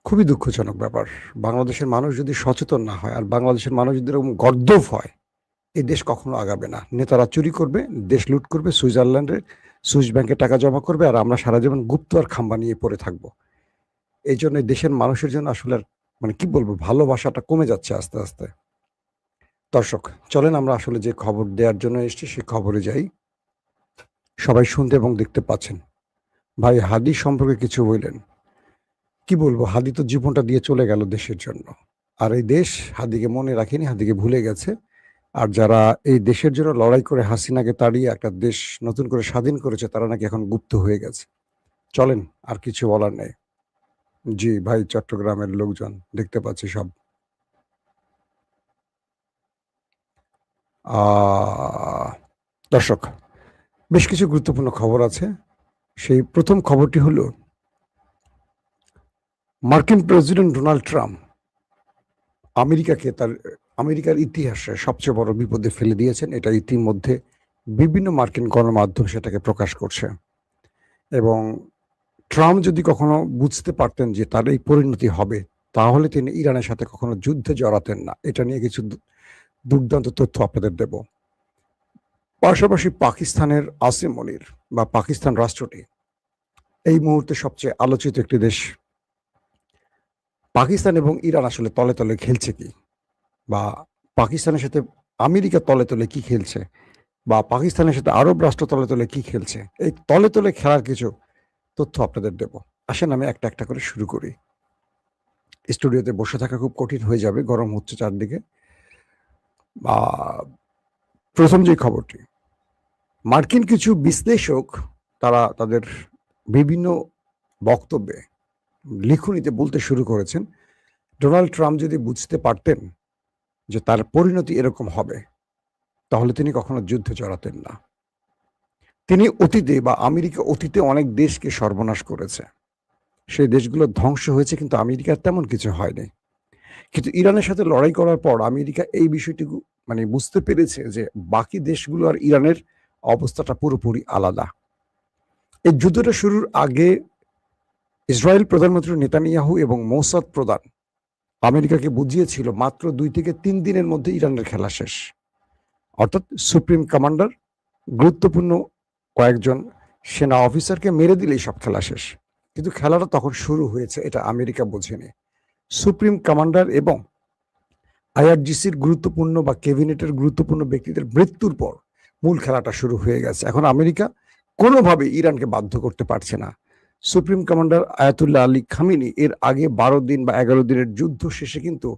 খুবই দুঃখজনক ব্যাপার। বাংলাদেশের মানুষ যদি সচেতন না হয় আর বাংলাদেশের মানুষ যদি এরকম গর্দভ হয়, এই দেশ কখনো আগাবে না। নেতারা চুরি করবে, দেশ লুট করবে, সুইজারল্যান্ডে সুইস ব্যাংকে টাকা জমা করবে আর আমরা সারা জীবন গুপ্ত আর খাম্বা নিয়ে পড়ে থাকবো। এইজন্য দেশের মানুষের জন্য আসলে আর মানে কি বলবো ভালোবাসাটা কমে যাচ্ছে আস্তে, আস্তে। দর্শক, চলেন আমরা আসলে যে খবর দেওয়ার জন্য এসেছি সে খবরে যাই। সবাই শুনতে এবং দেখতে পাচ্ছেন। ভাই হাদী সম্পর্কে কিছু বললেন। কি বলবো, হাদী তো জীবনটা দিয়ে চলে গেল দেশের জন্য। আর এই দেশ হাদীকে মনে রাখেনি, হাদীকে ভুলে গেছে। আর যারা এই দেশের জন্য লড়াই করে হাসিনাকে তাড়িয়ে একটা দেশ নতুন করে স্বাধীন করেছে তারা নাকি এখন গুপ্ত হয়ে গেছে। চলেন, আর কিছু বলার নেই। জি ভাই, চট্টগ্রামের লোকজন দেখতে পাচ্ছি সব। আহ দর্শক, বেশ কিছু গুরুত্বপূর্ণ খবর আছে। সেই প্রথম খবরটি হলো মার্কিন প্রেসিডেন্ট ডোনাল্ড ট্রাম্প আমেরিকাকে তার আমেরিকার ইতিহাসে সবচেয়ে বড় বিপদে ফেলে দিয়েছেন। এটা ইতিমধ্যে বিভিন্ন মার্কিন গণমাধ্যম সেটাকে প্রকাশ করছে। এবং ট্রাম্প যদি কখনো বুঝতে পারতেন যে তার এই পরিণতি হবে, তাহলে তিনি ইরানের সাথে কখনো যুদ্ধে জড়াতেন না। এটা নিয়ে কিছু দুর্দান্ত তথ্য আপনাদের দেব। পাশাপাশি পাকিস্তানের আসিম মনির বা পাকিস্তান রাষ্ট্রটি এই মুহূর্তে সবচেয়ে আলোচিত একটি দেশ। পাকিস্তান এবং ইরান আসলে তলে তলে খেলছে কি, বা পাকিস্তানের সাথে আমেরিকা তলে তলে কি খেলছে, বা পাকিস্তানের সাথে আরব রাষ্ট্র তলে তলে কি খেলছে, এই তলে তলে খেলার কিছু তথ্য আপনাদের দেব। আসেন আমি একটা একটা করে শুরু করি। স্টুডিওতে বসে থাকা খুব কঠিন হয়ে যাবে, গরম হচ্ছে চারদিকে। প্রথম যে খবরটি, মার্কিন কিছু বিশ্লেষক তারা তাদের বিভিন্ন বক্তব্যে লিখনিতে বলতে শুরু করেছেন, ডোনাল্ড ট্রাম্প যদি বুঝতে পারতেন যে তার পরিণতি এরকম হবে, তাহলে তিনি কখনো যুদ্ধে জড়াতেন না। তিনি অতীতে বা আমেরিকা অতীতে অনেক দেশকে সর্বনাশ করেছে, সেই দেশগুলো ধ্বংস হয়েছে, কিন্তু আমেরিকার তেমন কিছু হয়নি। কিন্তু ইরানের সাথে লড়াই করার পর আমেরিকা এই বিষয়টি মানে বুঝতে পেরেছে যে বাকি দেশগুলো আর ইরানের অবস্থাটা পুরোপুরি আলাদা। এই যুদ্ধটা শুরুর আগে ইসরায়েল প্রধানমন্ত্রী নেতানিয়াহু এবং মোসাদ প্রধান আমেরিকাকে বুঝিয়েছিল মাত্র 2 থেকে 3 দিনের মধ্যে ইরানের খেলা শেষ। অর্থাৎ সুপ্রিম কমান্ডার গুরুত্বপূর্ণ কয়েকজন সেনা অফিসারকে মেরে দিলেই সব খেলা শেষ। কিন্তু খেলাটা তখন শুরু হয়েছে, এটা আমেরিকা বোঝেনি। সুপ্রিম কমান্ডার এবং আইআরজিসির গুরুত্বপূর্ণ বা ক্যাবিনেটের গুরুত্বপূর্ণ ব্যক্তিদের মৃত্যুর পর মূল খেলাটা শুরু হয়ে গেছে। এখন আমেরিকা কোনোভাবে ইরানকে বাধ্য করতে পারছে না। Supreme commander Ayatollah Ali Khamenei এর আগে 12 দিন বা 11 দিনের যুদ্ধ শেষে কিন্তু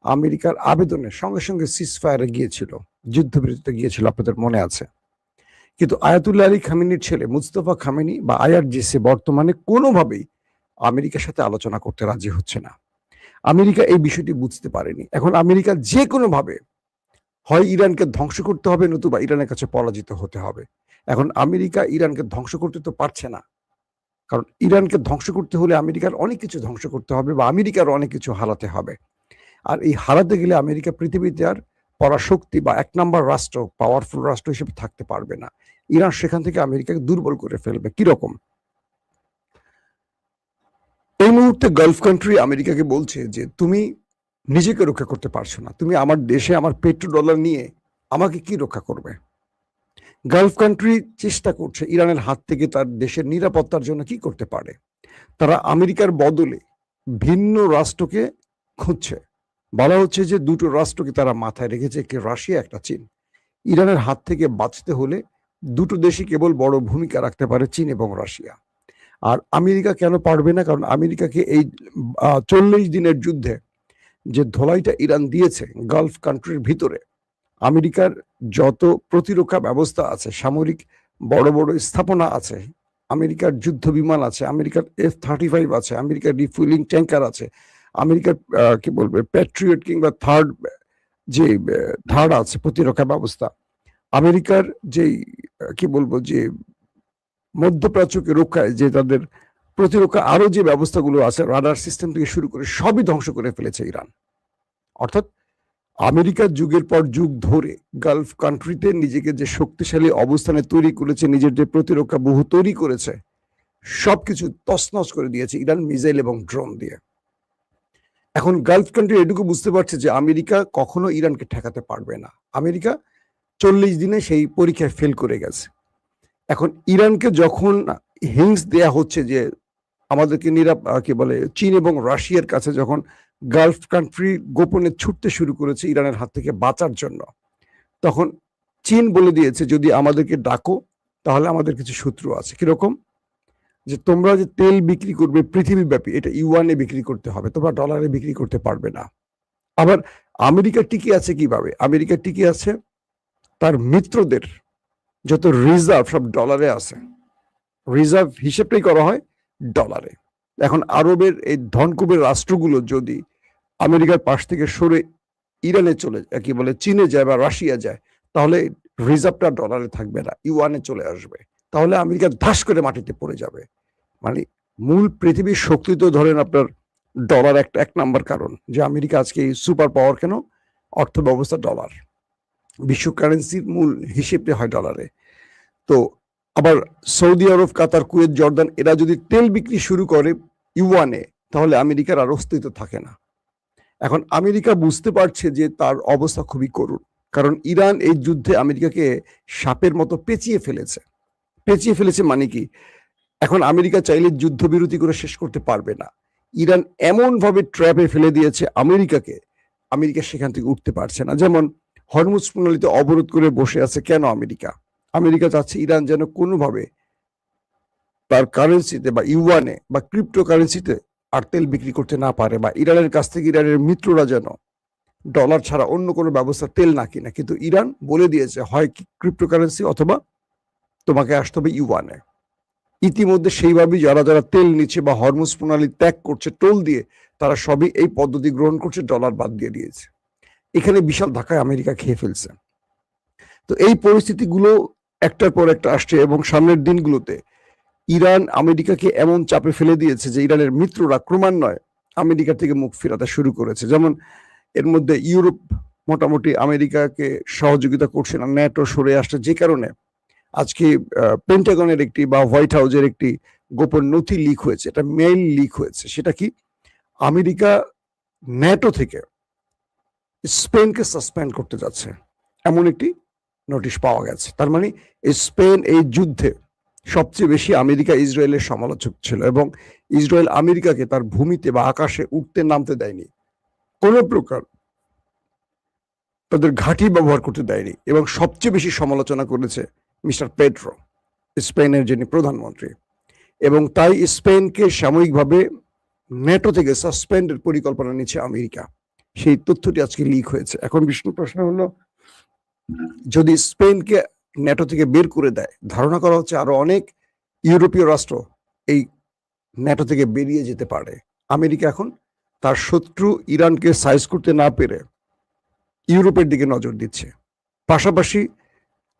আমেরিকার আবেদনের সঙ্গে সঙ্গে সিজফায়ারে গিয়েছিল, যুদ্ধবিরতিতে গিয়েছিল, আপনাদের মনে আছে। কিন্তু আয়াতুল্লাহ আলী খামিনির ছেলে মুস্তফা খামেনি বা আইআরজিসি বর্তমানে কোনোভাবেই আমেরিকার সাথে আলোচনা করতে রাজি হচ্ছে না। আমেরিকা এই বিষয়টি বুঝতে পারেনি। এখন আমেরিকা যে কোনোভাবে হয় ইরানকে ধ্বংস করতে হবে, নতুবা ইরানের কাছে পরাজিত হতে হবে। এখন আমেরিকা ইরানকে ধ্বংস করতে তো পারছে না, কারণ ইরানকে ধ্বংস করতে হলে আমেরিকার অনেক কিছু ধ্বংস করতে হবে বা আমেরিকার অনেক কিছু হারাতে হবে। আর এই হারাতে গেলে আমেরিকা পৃথিবীতে আর পরাশক্তি বা 1 নাম্বার রাষ্ট্র, পাওয়ারফুল রাষ্ট্র হিসেবে থাকতে পারবে না। ইরান সেখান থেকে আমেরিকাকে দুর্বল করে ফেলবে। কিরকম? এই মুহূর্তে গালফ কান্ট্রি আমেরিকাকে বলছে যে তুমি নিজেকে রক্ষা করতে পারছো না, তুমি আমার দেশে আমার পেট্রো ডলার নিয়ে আমাকে কি রক্ষা করবে? গালফ কান্ট্রি চেষ্টা করছে ইরানের হাত থেকে তার দেশের নিরাপত্তার জন্য কি করতে পারে। তারা আমেরিকার বদলে ভিন্ন রাষ্ট্রকে খুঁজছে। বলা হচ্ছে যে দুটো রাষ্ট্রকে তারা মাথায় রেখেছে, একটি রাশিয়া, একটা চীন। ইরানের হাত থেকে বাঁচতে হলে দুটো দেশই কেবল বড় ভূমিকা রাখতে পারে, চীন এবং রাশিয়া। আর আমেরিকা কেন পারবে না? কারণ আমেরিকাকে এই 40 দিনের যুদ্ধে যে ধোলাইটা ইরান দিয়েছে গালফ কান্ট্রির ভিতরে, আমেরিকার যত প্রতিরক্ষা ব্যবস্থা আছে, সামরিক বড় বড় স্থাপনা আছে, আমেরিকার যুদ্ধ বিমান আছে, আমেরিকার F-35 আছে, আমেরিকার রিফুয়েলিং ট্যাঙ্কার আছে, আমেরিকার কি বলবে প্যাট্রিয়ট কিংবা থার্ড আছে প্রতিরক্ষা ব্যবস্থা, আমেরিকার যেই কি বলবো যে মধ্যপ্রাচ্যকে রক্ষায় যে তাদের প্রতিরক্ষা আরো যে ব্যবস্থাগুলো আছে, রাডার সিস্টেম থেকে শুরু করে সবই ধ্বংস করে ফেলেছে ইরান। অর্থাৎ আমেরিকার যুগের পর যুগ ধরে গালফ কান্ট্রিতে নিজেকে যে শক্তিশালী অবস্থানে তৈরি করেছে, নিজের যে প্রতিরক্ষা বহু তৈরি করেছে, সবকিছু তছনছ করে দিয়েছে ইরান মিসাইল এবং ড্রোন দিয়ে। এখন গালফ কান্ট্রি এটুকু বুঝতে পারছে যে আমেরিকা কখনো ইরানকে ঠেকাতে পারবে না। আমেরিকা 40 দিনে সেই পরীক্ষায় ফেল করে গেছে। এখন ইরানকে যখন হিংস দেয়া হচ্ছে যে আমাদেরকে কি বলে চীন এবং রাশিয়ার কাছে যখন গালফ কান্ট্রি গোপনে ছুটতে শুরু করেছে ইরানের হাত থেকে বাঁচার জন্য, তখন চীন বলে দিয়েছে যদি আমাদেরকে ডাকো তাহলে আমাদের কিছু শত্রু আছে। কিরকম? যে তোমরা যে তেল বিক্রি করবে পৃথিবীব্যাপী, এটা ইউয়ানে বিক্রি করতে হবে, তোমরা ডলারে বিক্রি করতে পারবে না। আবার আমেরিকা টিকে আছে কিভাবে? আমেরিকা টিকে আছে তার মিত্রদের যত রিজার্ভ সব ডলারে আছে, রিজার্ভ হিসেবটাই করা হয় ডলারে। এখন আরবের এই ধনকুবের রাষ্ট্রগুলো যদি আমেরিকার পাশ থেকে সরে ইরানে চলে কি বলে চীনে যায় বা রাশিয়া যায়, তাহলে রিজার্ভটা ডলারে থাকবে না, ইউয়ানে চলে আসবে। তাহলে আমেরিকা ধাস করে মাটিতে পড়ে যাবে। মানে মূল পৃথিবীর শক্তি তো ধরেন আপনার ডলার একটা এক নাম্বার কারণ যে আমেরিকা আজকে এই সুপার পাওয়ার কেন, অর্থ ব্যবস্থা ডলার, বিশ্ব কারেন্সির মূল হিসেবে হয় ডলারে। তো আবার সৌদি আরব, কাতার, কুয়েত, জর্দান এরা যদি তেল বিক্রি শুরু করে ইউয়ানে, তাহলে আমেরিকার আর অস্তিত্ব থাকে না। এখন আমেরিকা বুঝতে পারছে যে তার অবস্থা খুবই করুণ, কারণ ইরান এই যুদ্ধে আমেরিকাকে সাপের মতো পেঁচিয়ে ফেলেছে। পেঁচিয়ে ফেলেছে মানে কি? এখন আমেরিকা চাইলে যুদ্ধবিরতি করে শেষ করতে পারবে না। ইরান এমন ভাবে ট্র্যাপে ফেলে দিয়েছে আমেরিকাকে, আমেরিকা সেখান থেকে উঠতে পারছে না। যেমন হরমুজ প্রণালীতে অবরোধ করে বসে আছে কেন আমেরিকা? আমেরিকা চাচ্ছে ইরান যেন কোনোভাবে তার কারেন্সিতে বা ইউয়ানে বা ক্রিপ্টো কারেন্সিতে আর তেল বিক্রি করতে না পারে, বা ইরানের কাছ থেকে ইরানের মিত্ররা যেন ডলার ছাড়া অন্য কোনো ব্যবস্থা তেল না কিনা। কিন্তু ইরান বলে দিয়েছে হয় ক্রিপ্টো কারেন্সি অথবা তোমাকে আসতে হবে ইউয়ানে। ইতিমধ্যে সেইভাবেই যারা যারা তেল নিচ্ছে বা হরমুজ প্রণালী ত্যাগ করছে টোল দিয়ে, তারা সবই এই পদ্ধতি গ্রহণ করছে, ডলার বাদ দিয়ে দিয়েছে। এখানে বিশাল ধাক্কায় আমেরিকা খেয়ে ফেলছে। তো এই পরিস্থিতিগুলো একটার পর একটা আসছে এবং সামনের দিনগুলোতে ইরান আমেরিকাকে এমন চাপে ফেলে দিয়েছে যে ইরানের মিত্ররা ক্রমান্বয়ে আমেরিকা থেকে মুখ ফেরাতে শুরু করেছে। যেমন এর মধ্যে ইউরোপ মোটামুটি আমেরিকাকে সহযোগিতা করছে না, ন্যাটো সরে আসছে, যে কারণে আজকে পেন্টাগনের একটি বা হোয়াইট হাউসের একটি গোপন নথি লিক হয়েছে, এটা মেইল লিক হয়েছে। সেটা কি? আমেরিকা ন্যাটো থেকে স্পেনকে সাসপেন্ড করতে যাচ্ছে, এমন একটি নোটিশ পাওয়া গেছে। তার মানে স্পেন এই যুদ্ধে সবচেয়ে বেশি আমেরিকা ইসরায়েলের সমালোচক ছিল এবং ইসরায়েল আমেরিকাকে তার ভূমিতে বা আকাশে উঠতে নামতে দেয়নি, কোনো প্রকার তাদের ঘাঁটি ব্যবহার করতে দেয়নি। এবং সবচেয়ে বেশি সমালোচনা করেছে মিস্টার পেড্রো, স্পেনের যিনি প্রধানমন্ত্রী। এবং তাই স্পেনকে সাময়িকভাবে ন্যাটো থেকে সাসপেন্ডের পরিকল্পনা নিচ্ছে আমেরিকা। সেই তথ্যটি আজকে লিক হয়েছে। এখন প্রশ্ন হলো, যদি স্পেনকে ন্যাটো থেকে বের করে দেয়, ধারণা করা হচ্ছে আরো অনেক ইউরোপীয় রাষ্ট্র এই ন্যাটো থেকে বেরিয়ে যেতে পারে। আমেরিকা এখন তার শত্রু ইরানকে সাইজ করতে না পেরে ইউরোপের দিকে নজর দিচ্ছে। পাশাপাশি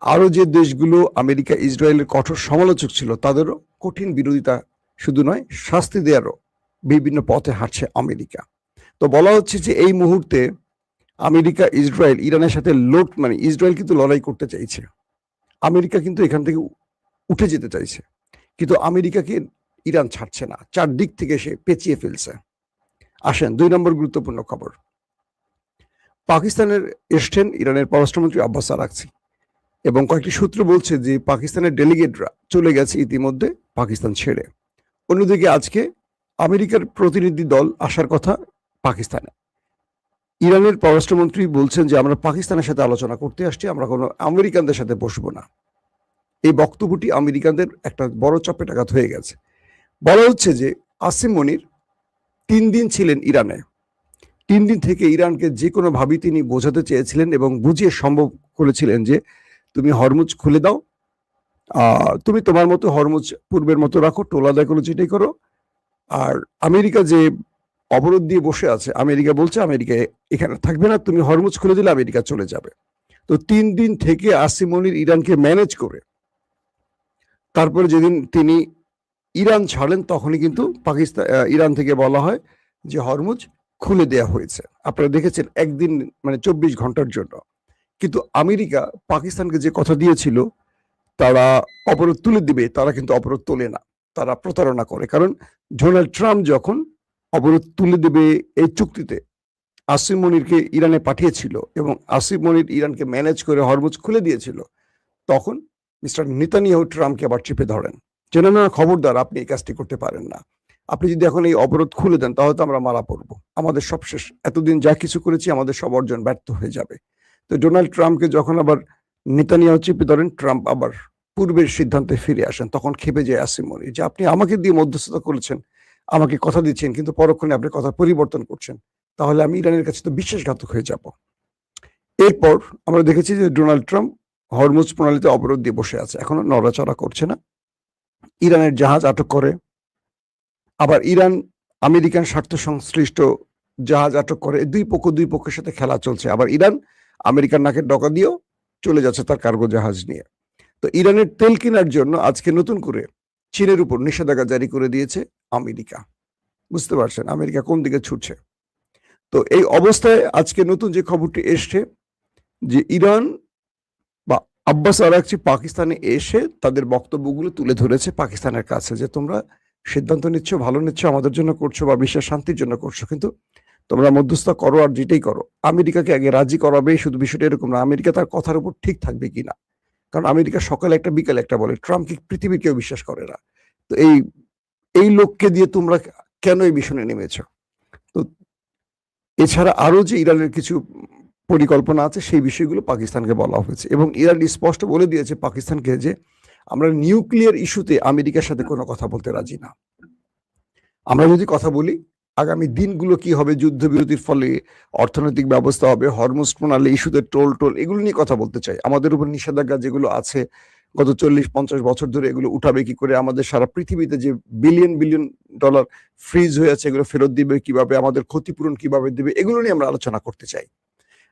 আরো যে দেশগুলো আমেরিকা ইসরায়েলের কঠোর সমালোচক ছিল, তাদেরও কঠিন বিরোধিতা শুধু নয়, শাস্তি দেওয়ারও বিভিন্ন পথে হাঁটছে আমেরিকা। তো বলা হচ্ছে যে এই মুহূর্তে আমেরিকা ইসরায়েল ইরানের সাথে মানে ইসরায়েল কিন্তু লড়াই করতে চাইছে, আমেরিকা কিন্তু এখান থেকে উঠে যেতে চাইছে, কিন্তু আমেরিকাকে ইরান ছাড়ছে না, চারদিক থেকে সে পেঁচিয়ে ফেলছে। আসেন 2 নম্বর গুরুত্বপূর্ণ খবর। পাকিস্তানের এসছেন ইরানের পররাষ্ট্রমন্ত্রী আব্বাস আরাকচি, এবং কয়েকটি সূত্র বলছে যে পাকিস্তানের ডেলিগেটরা চলে গেছে ইতিমধ্যে পাকিস্তান ছেড়ে। অন্যদিকে আজকে আমেরিকার প্রতিনিধি দল আসার কথা পাকিস্তানে। ইরানের পররাষ্ট্রমন্ত্রী বলছেন যে আমরা পাকিস্তানের সাথে আলোচনা করতে আসছি, আমরা কোনো আমেরিকানদের সাথে বসবো না। এই বক্তব্যটি আমেরিকানদের একটা বড় চপেটাঘাত হয়ে গেছে। বলা হচ্ছে যে আসিম মনির 3 দিন ছিলেন ইরানে, 3 দিন থেকে ইরানকে যে কোনো ভাবে তিনি বোঝাতে চেয়েছিলেন এবং বুঝিয়ে সম্ভব করেছিলেন যে তুমি হরমুজ খুলে দাও, তুমি তোমার মতো হরমুজ পূর্বের মতো রাখো, টোল আদায় করো, যেটাই করো। আর আমেরিকা যে অবরোধ দিয়ে বসে আছে, আমেরিকা বলছে আমেরিকা এখানে থাকবে না, তুমি হরমুজ খুলে দিলে আমেরিকা চলে যাবে। তো 3 দিন থেকে আসিম মনির ইরানকে ম্যানেজ করে তারপরে যেদিন তিনি ইরান ছাড়লেন, তখনই কিন্তু ইরান থেকে বলা হয় যে হরমুজ খুলে দেয়া হয়েছে। আপনারা দেখেছেন একদিন মানে 24 ঘন্টার জন্য। কিন্তু আমেরিকা পাকিস্তানকে যে কথা দিয়েছিল তারা অবরোধ তুলে দিবে, তারা কিন্তু অবরোধ তোলে না, তারা প্রতারণা করে। কারণ ডোনাল্ড ট্রাম্প যখন অবরোধ তুলে দেবে এই চুক্তিতে আসিম মনিরকে ইরানে পাঠিয়েছিল এবং আসিম মনির ইরানকে ম্যানেজ করে হরমুজ খুলে দিয়েছিল, তখন মিস্টার নেতানিয়াহু ট্রাম্পকে আবার চেপে ধরেন যে না, খবরদার, আপনি এই কাজটি করতে পারেন না। আপনি যদি এখন এই অবরোধ খুলে দেন তাহলে তো আমরা মারা পড়বো, আমাদের সব শেষ, এতদিন যা কিছু করেছি আমাদের সব অর্জন ব্যর্থ হয়ে যাবে। তো ডোনাল্ড ট্রাম্পকে যখন আবার নেতানিয়াহু চেপে ধরেন, ট্রাম্প আবার পূর্বের সিদ্ধান্তে ফিরে আসেন। তখন খেপে যায় আসিম মনির যে আপনি আমাকে দিয়ে মধ্যস্থতা করেছেন, আমাকে কথা দিচ্ছেন, কিন্তু পরক্ষণে আপনি কথা পরিবর্তন করছেন, তাহলে আমি ইরানের কাছে তো বিশ্বাসঘাতক হয়ে যাব। এরপর আমরা দেখেছি যে ডোনাল্ড ট্রাম্প হরমুজ প্রণালীতে অবরোধ দিয়ে বসে আছে, এখনো নড়াচড়া করছে না। ইরানের জাহাজ আটক করে, আবার ইরান আমেরিকান স্বার্থ সংশ্লিষ্ট জাহাজ আটক করে। দুই পক্ষের সাথে খেলা চলছে। আবার ইরান আমেরিকার নাকের ডগা দিয়েও চলে যাচ্ছে তার কার্গো জাহাজ নিয়ে। তো ইরানের তেল কেনার জন্য আজকে নতুন করে চীনের উপর নিষেধাজ্ঞা জারি করে দিয়েছে আমেরিকা। বুঝতে পারছেন আমেরিকা কোন দিকে ছুটছে। তো এই অবস্থায় আজকে নতুন যে খবরটি এসছে যে ইরান বা আব্বাস আরাকচি পাকিস্তানে এসে তাদের বক্তব্যগুলো তুলে ধরেছে পাকিস্তানের কাছে যে তোমরা সিদ্ধান্ত নিচ্ছ, ভালো নিচ্ছ, আমাদের জন্য করছো বা বিশ্বের শান্তির জন্য করছো, কিন্তু তোমরা মধ্যস্থতা করো আর যেটাই করো আমেরিকাকে আগে রাজি করাবে। শুধু বিষয়টা এরকম না, আমেরিকা তার কথার উপর ঠিক থাকবে কিনা, কারণ আমেরিকা সকালে একটা বিকালে একটা বলে, ট্রাম্প কি পৃথিবীর কেউ বিশ্বাস করে না। তো এই লোককে দিয়ে তোমরা কেন এই মিশনে নেমেছ। তো এছাড়া আরো যে ইরানের কিছু পরিকল্পনা আছে সেই বিষয়গুলো পাকিস্তানকে বলা হয়েছে এবং ইরান স্পষ্ট বলে দিয়েছে পাকিস্তানকে যে আমরা নিউক্লিয়ার ইস্যুতে আমেরিকার সাথে কোনো কথা বলতে রাজি না। আমরা যদি কথা বলি আগামী দিনগুলো কি হবে, যুদ্ধবিরতির ফলে অর্থনৈতিক ব্যবস্থা হবে, হরমুজ প্রণালী ইস্যুতে টোল এগুলো নিয়ে কথা বলতে চাই। আমাদের উপর নিষেধাজ্ঞা যেগুলো আছে গত 40-50 বছর ধরে, এগুলো উঠাবে কি করে, আমাদের সারা পৃথিবীতে যে বিলিয়ন ডলার ফ্রিজ হয়ে আছে এগুলো ফেরত দিবে কিভাবে, আমাদের ক্ষতিপূরণ কিভাবে দিবে, এগুলো নিয়ে আমরা আলোচনা করতে চাই।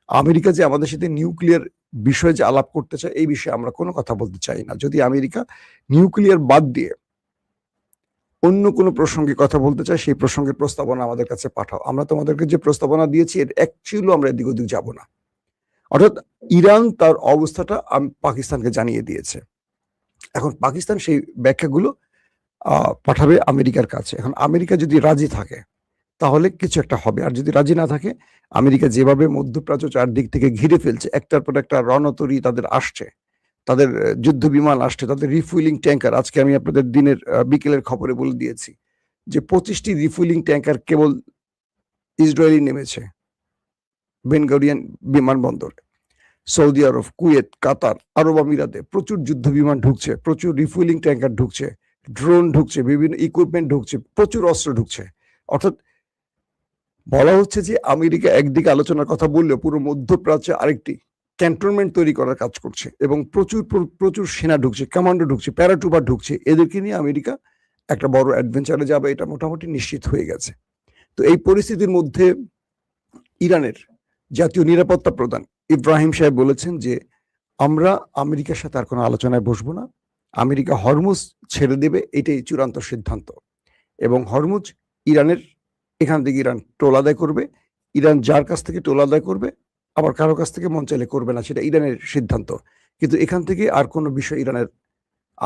আমেরিকা যে আমাদের সাথে নিউক্লিয়ার বিষয়ে যে আলাপ করতে চায় এই বিষয়ে আমরা কোনো কথা বলতে চাই না। যদি আমেরিকা নিউক্লিয়ার বাদ দিয়ে অন্য কোনো প্রসঙ্গে কথা বলতে চায় সেই প্রসঙ্গের প্রস্তাবনা আমাদের কাছে পাঠাও। আমরা তোমাদেরকে যে প্রস্তাবনা দিয়েছি এর অ্যাকচুয়ালি আমরা এদিক ওদিক যাব না। অর্থাৎ ইরান তার অবস্থাটা পাকিস্তানকে জানিয়ে দিয়েছে। এখন পাকিস্তান সেই ব্যাখ্যাগুলো পাঠাবে আমেরিকার কাছে। এখন আমেরিকা যদি রাজি থাকে তাহলে কিছু একটা হবে, আর যদি রাজি না থাকে, আমেরিকা যেভাবে মধ্যপ্রাচ্য চারদিক থেকে ঘিরে ফেলছে, একটার পর একটা রণতরী তাদের আসছে, তাদের যুদ্ধ বিমান আসছে, তাদের রিফুয়েলিং ট্যাঙ্কার। আজকে আমি আপনাদের দিনের বিকেলের খবরে বলে দিয়েছি যে 25টি রিফুয়েলিং ট্যাঙ্কার কেবল ইসরায়েলি নেমেছে বেনগারিয়ান বিমানবন্দরে। সৌদি আরব, কুয়েত, কাতার, আরব আমিরাতে প্রচুর যুদ্ধ বিমান ঢুকছে, প্রচুর রিফুয়েলিং ট্যাঙ্কার ঢুকছে, ড্রোন ঢুকছে, বিভিন্ন ইকুইপমেন্ট ঢুকছে, প্রচুর অস্ত্র ঢুকছে। অর্থাৎ বলা হচ্ছে যে আমেরিকা একদিকে আলোচনার কথা বললেও পুরো মধ্যপ্রাচ্যে আরেকটি ক্যান্টনমেন্ট তৈরি করার কাজ করছে এবং প্রচুর সেনা ঢুকছে, কমান্ডো ঢুকছে, প্যারাট্রুপার ঢুকছে। এদেরকে নিয়ে আমেরিকা একটা বড় অ্যাডভেঞ্চারে যাবে, এটা মোটামুটি নিশ্চিত হয়ে গেছে। তো এই পরিস্থিতির মধ্যে ইরানের জাতীয় নিরাপত্তা প্রধান ইব্রাহিম সাহেব বলেছেন যে আমরা আমেরিকার সাথে আর কোনো আলোচনায় বসবো না, আমেরিকা হরমুজ ছেড়ে দেবে, এটাই চূড়ান্ত সিদ্ধান্ত। এবং হরমুজ ইরানের, এখান থেকে ইরান টোল আদায় করবে, ইরান যার কাছ থেকে টোল আদায় করবে আবার কারো কাছ থেকে মন চাইলে করবে না, সেটা ইরানের সিদ্ধান্ত। কিন্তু এখান থেকে আর কোনো বিষয় ইরানের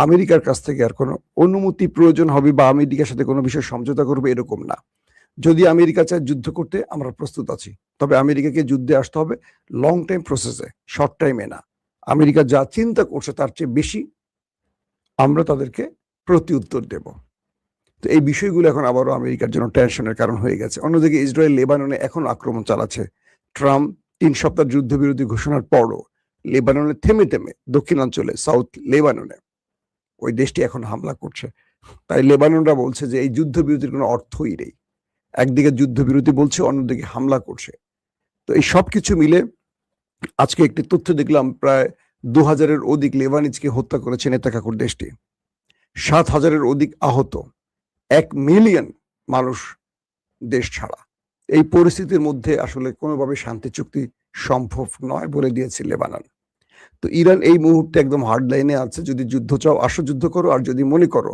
আমেরিকার কাছ থেকে আর কোনো অনুমতি প্রয়োজন হবে বা আমেরিকার সাথে কোনো বিষয় সমঝোতা করবে এরকম না। যদি আমেরিকা চায় যুদ্ধ করতে আমরা প্রস্তুত আছি, তবে আমেরিকাকে যুদ্ধে আসতে হবে লং টাইম প্রসেসে, শর্ট টাইমে না। আমেরিকা যা চিন্তা করছে তার চেয়ে বেশি আমরা তাদেরকে প্রতি উত্তর দেব। তো এই বিষয়গুলো এখন আবারও আমেরিকার জন্য টেনশনের কারণ হয়ে গেছে। অন্যদিকে ইসরায়েল লেবাননে এখন আক্রমণ চালাচ্ছে। ট্রাম্প 3 সপ্তাহ যুদ্ধবিরতি ঘোষণার পরও লেবাননে থেমে দক্ষিণাঞ্চলে সাউথ লেবাননে ওই দেশটি এখন হামলা করছে। তাই লেবাননরা বলছে যে এই যুদ্ধবিরতির কোনো অর্থই নেই। একদিকে যুদ্ধবিরতি বলছে, অন্যদিকে হামলা করছে। তো এই সব কিছু মিলে আজকে একটি তথ্য দেখলাম, প্রায় 2000-এর অধিক লেবানিজকে হত্যা করেছে নেতাকাকুর দেশটি, 7,000-এর অধিক আহত, 1 মিলিয়ন মানুষ দেশ ছাড়া। এই পরিস্থিতির মধ্যে আসলে কোনোভাবে শান্তি চুক্তি সম্ভব নয় বলে দিয়েছে লেবানন। তো ইরান এই মুহূর্তে একদম হার্ড লাইনে আছে। যদি যুদ্ধ চাও আসো, যুদ্ধ করো, আর যদি মনে করো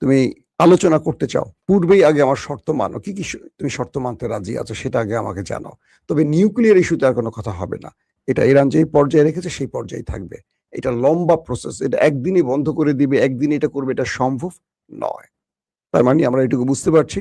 তুমি আলোচনা করতে চাও, পূর্বেই আগে আমার শর্ত মানো। কি তুমি শর্ত মানতে রাজি আছো সেটা আগে আমাকে জানাও। তবে নিউক্লিয়ার ইস্যুতে আর কোনো কথা হবে না। এটা ইরান যেই পর্যায়ে রেখেছে সেই পর্যায়ে থাকবে। এটা লম্বা প্রসেস, এটা একদিনই বন্ধ করে দিবে, একদিন এটা করবে, এটা সম্ভব নয়। তার মানে আমরা এটুকু বুঝতে পারছি